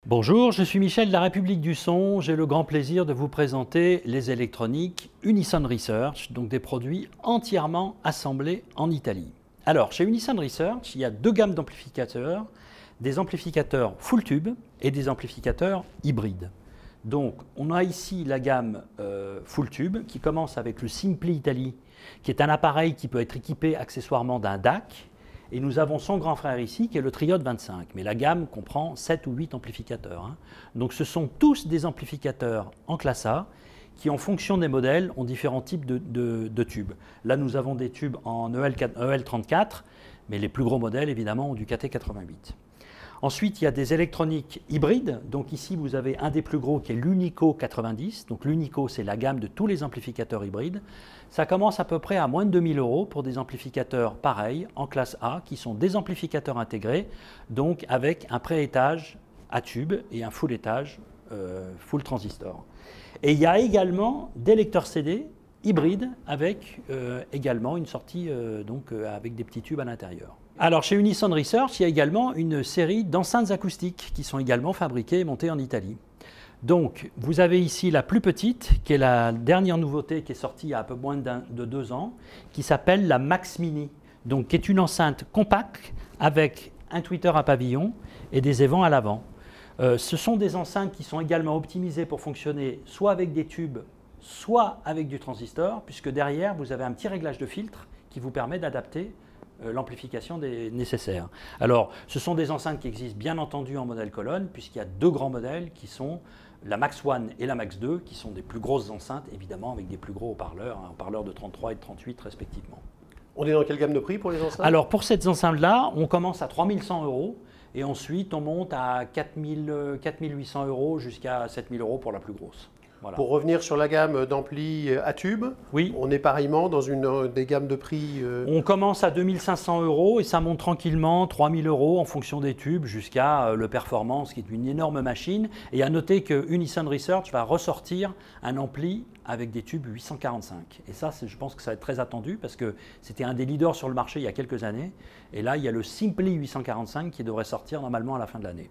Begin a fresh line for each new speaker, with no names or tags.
Bonjour, je suis Michel de la République du Son. J'ai le grand plaisir de vous présenter les électroniques Unison Research, donc des produits entièrement assemblés en Italie. Alors, chez Unison Research, il y a deux gammes d'amplificateurs, des amplificateurs full tube et des amplificateurs hybrides. Donc, on a ici la gamme full tube qui commence avec le Simply Italy, qui est un appareil qui peut être équipé accessoirement d'un DAC. Et nous avons son grand frère ici, qui est le Triode 25. Mais la gamme comprend 7 ou 8 amplificateurs. Donc ce sont tous des amplificateurs en classe A, qui en fonction des modèles ont différents types de tubes. Là, nous avons des tubes en EL34, mais les plus gros modèles, évidemment, ont du KT88. Ensuite, il y a des électroniques hybrides. Donc ici, vous avez un des plus gros qui est l'Unico 90. Donc l'Unico, c'est la gamme de tous les amplificateurs hybrides. Ça commence à peu près à moins de 2000 € pour des amplificateurs pareils, en classe A, qui sont des amplificateurs intégrés, donc avec un pré-étage à tube et un full étage, full transistor. Et il y a également des lecteurs CD hybrides avec également une sortie avec des petits tubes à l'intérieur. Alors chez Unison Research, il y a également une série d'enceintes acoustiques qui sont également fabriquées et montées en Italie. Donc vous avez ici la plus petite, qui est la dernière nouveauté qui est sortie il y a un peu moins de 2 ans, qui s'appelle la Max Mini, donc qui est une enceinte compacte avec un tweeter à pavillon et des évents à l'avant. Ce sont des enceintes qui sont également optimisées pour fonctionner soit avec des tubes, soit avec du transistor, puisque derrière vous avez un petit réglage de filtre qui vous permet d'adapter l'amplification nécessaire. Alors, ce sont des enceintes qui existent bien entendu en modèle colonne, puisqu'il y a deux grands modèles qui sont la Max 1 et la Max 2, qui sont des plus grosses enceintes, évidemment, avec des plus gros haut-parleurs, haut-parleurs de 33 et de 38 respectivement.
On est dans quelle gamme de prix pour les enceintes?
Alors, pour cette enceinte-là, on commence à 3100 € et ensuite on monte à 4800 € jusqu'à 7000 € pour la plus grosse. Voilà.
Pour revenir sur la gamme d'amplis à tube,
oui.
On est pareillement dans des gammes de prix
On commence à 2500 € et ça monte tranquillement 3000 € en fonction des tubes jusqu'à le Performance qui est une énorme machine. Et à noter que Unison Research va ressortir un ampli avec des tubes 845. Et ça, je pense que ça va être très attendu parce que c'était un des leaders sur le marché il y a quelques années. Et là, il y a le Simply 845 qui devrait sortir normalement à la fin de l'année.